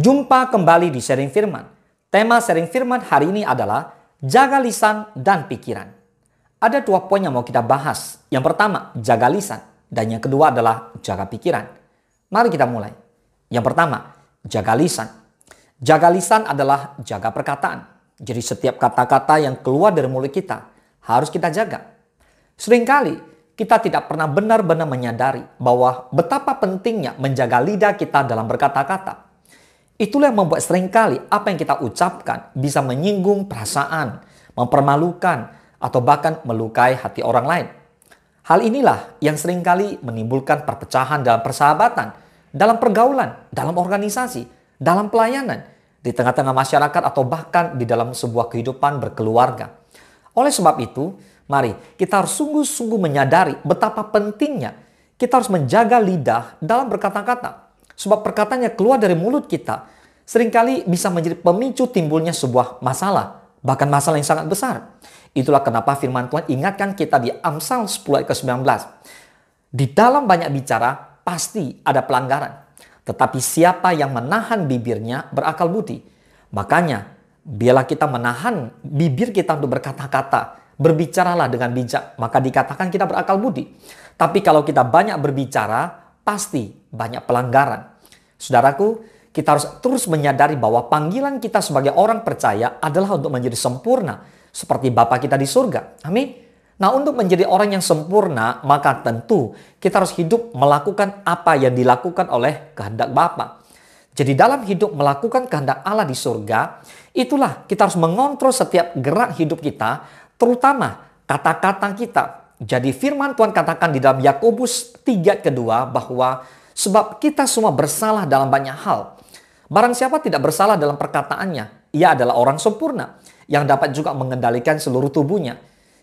Jumpa kembali di Sharing Firman. Tema Sharing Firman hari ini adalah jaga lisan dan pikiran. Ada 2 poin yang mau kita bahas. Yang pertama, jaga lisan. Dan yang kedua adalah jaga pikiran. Mari kita mulai. Yang pertama, jaga lisan. Jaga lisan adalah jaga perkataan. Jadi setiap kata-kata yang keluar dari mulut kita harus kita jaga. Seringkali kita tidak pernah benar-benar menyadari bahwa betapa pentingnya menjaga lidah kita dalam berkata-kata. Itulah yang membuat seringkali apa yang kita ucapkan bisa menyinggung perasaan, mempermalukan, atau bahkan melukai hati orang lain. Hal inilah yang seringkali menimbulkan perpecahan dalam persahabatan, dalam pergaulan, dalam organisasi, dalam pelayanan, di tengah-tengah masyarakat atau bahkan di dalam sebuah kehidupan berkeluarga. Oleh sebab itu, mari kita harus sungguh-sungguh menyadari betapa pentingnya kita harus menjaga lidah dalam berkata-kata. Sebab perkataan yang keluar dari mulut kita seringkali bisa menjadi pemicu timbulnya sebuah masalah. Bahkan masalah yang sangat besar. Itulah kenapa firman Tuhan ingatkan kita di Amsal 10 ayat ke-19. Di dalam banyak bicara pasti ada pelanggaran. Tetapi siapa yang menahan bibirnya berakal budi. Makanya biarlah kita menahan bibir kita untuk berkata-kata. Berbicaralah dengan bijak, maka dikatakan kita berakal budi. Tapi kalau kita banyak berbicara, pasti banyak pelanggaran. Saudaraku, kita harus terus menyadari bahwa panggilan kita sebagai orang percaya adalah untuk menjadi sempurna seperti Bapa kita di surga. Amin. Nah, untuk menjadi orang yang sempurna, maka tentu kita harus hidup melakukan apa yang dilakukan oleh kehendak Bapa. Jadi dalam hidup melakukan kehendak Allah di surga, itulah kita harus mengontrol setiap gerak hidup kita, terutama kata-kata kita. Jadi firman Tuhan katakan di dalam Yakobus 3 kedua bahwa sebab kita semua bersalah dalam banyak hal. Barang siapa tidak bersalah dalam perkataannya, ia adalah orang sempurna yang dapat juga mengendalikan seluruh tubuhnya.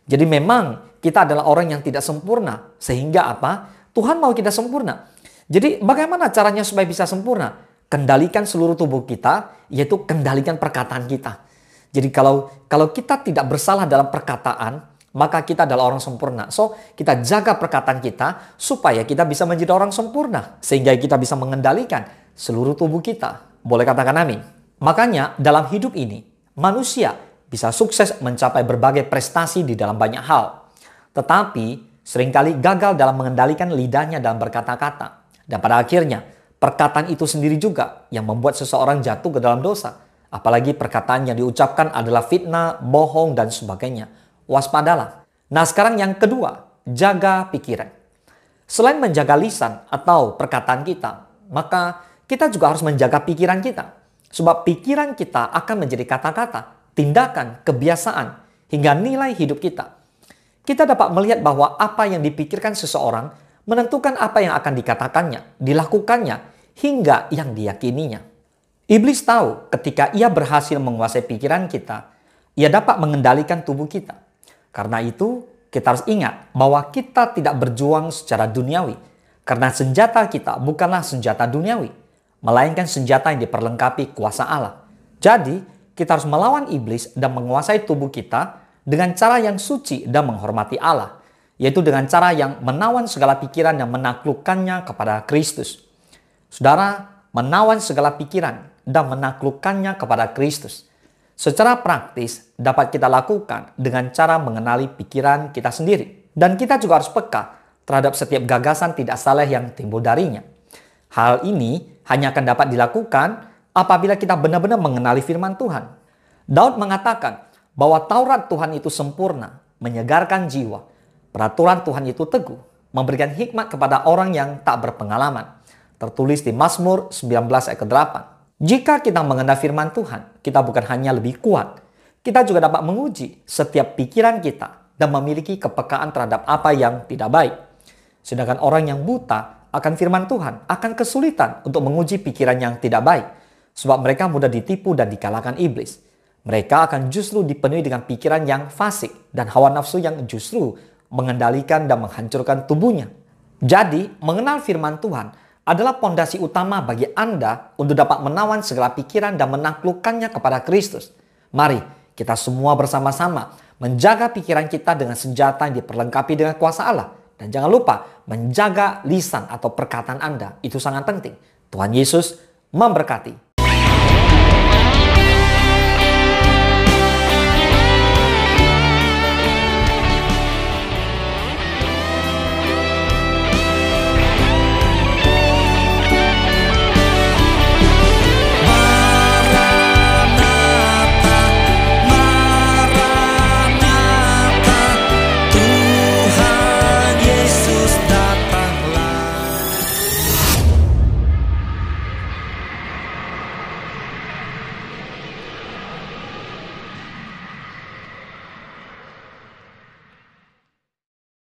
Jadi memang kita adalah orang yang tidak sempurna. Sehingga apa? Tuhan mau kita sempurna. Jadi bagaimana caranya supaya bisa sempurna? Kendalikan seluruh tubuh kita, yaitu kendalikan perkataan kita. Jadi kalau kita tidak bersalah dalam perkataan, maka kita adalah orang sempurna. So, kita jaga perkataan kita supaya kita bisa menjadi orang sempurna. Sehingga kita bisa mengendalikan seluruh tubuh kita. Boleh katakan amin? Makanya dalam hidup ini, manusia bisa sukses mencapai berbagai prestasi di dalam banyak hal. Tetapi seringkali gagal dalam mengendalikan lidahnya dalam berkata-kata. Dan pada akhirnya, perkataan itu sendiri juga yang membuat seseorang jatuh ke dalam dosa. Apalagi perkataan yang diucapkan adalah fitnah, bohong, dan sebagainya. Waspadalah. Nah, sekarang yang kedua, jaga pikiran. Selain menjaga lisan atau perkataan kita, maka kita juga harus menjaga pikiran kita. Sebab pikiran kita akan menjadi kata-kata, tindakan, kebiasaan, hingga nilai hidup kita. Kita dapat melihat bahwa apa yang dipikirkan seseorang menentukan apa yang akan dikatakannya, dilakukannya, hingga yang diyakininya. Iblis tahu ketika ia berhasil menguasai pikiran kita, ia dapat mengendalikan tubuh kita. Karena itu, kita harus ingat bahwa kita tidak berjuang secara duniawi. Karena senjata kita bukanlah senjata duniawi, melainkan senjata yang diperlengkapi kuasa Allah. Jadi, kita harus melawan iblis dan menguasai tubuh kita dengan cara yang suci dan menghormati Allah. Yaitu dengan cara yang menawan segala pikiran dan menaklukkannya kepada Kristus. Saudara, menawan segala pikiran dan menaklukkannya kepada Kristus. Secara praktis dapat kita lakukan dengan cara mengenali pikiran kita sendiri. Dan kita juga harus peka terhadap setiap gagasan tidak saleh yang timbul darinya. Hal ini hanya akan dapat dilakukan apabila kita benar-benar mengenali firman Tuhan. Daud mengatakan bahwa Taurat Tuhan itu sempurna, menyegarkan jiwa. Peraturan Tuhan itu teguh, memberikan hikmat kepada orang yang tak berpengalaman. Tertulis di Mazmur 19 ayat ke-8. Jika kita mengenal firman Tuhan, kita bukan hanya lebih kuat, kita juga dapat menguji setiap pikiran kita dan memiliki kepekaan terhadap apa yang tidak baik. Sedangkan orang yang buta akan firman Tuhan akan kesulitan untuk menguji pikiran yang tidak baik, sebab mereka mudah ditipu dan dikalahkan iblis. Mereka akan justru dipenuhi dengan pikiran yang fasik dan hawa nafsu yang justru mengendalikan dan menghancurkan tubuhnya. Jadi, mengenal firman Tuhan adalah pondasi utama bagi Anda untuk dapat menawan segala pikiran dan menaklukkannya kepada Kristus. Mari kita semua bersama-sama menjaga pikiran kita dengan senjata yang diperlengkapi dengan kuasa Allah. Dan jangan lupa menjaga lisan atau perkataan Anda. Itu sangat penting. Tuhan Yesus memberkati.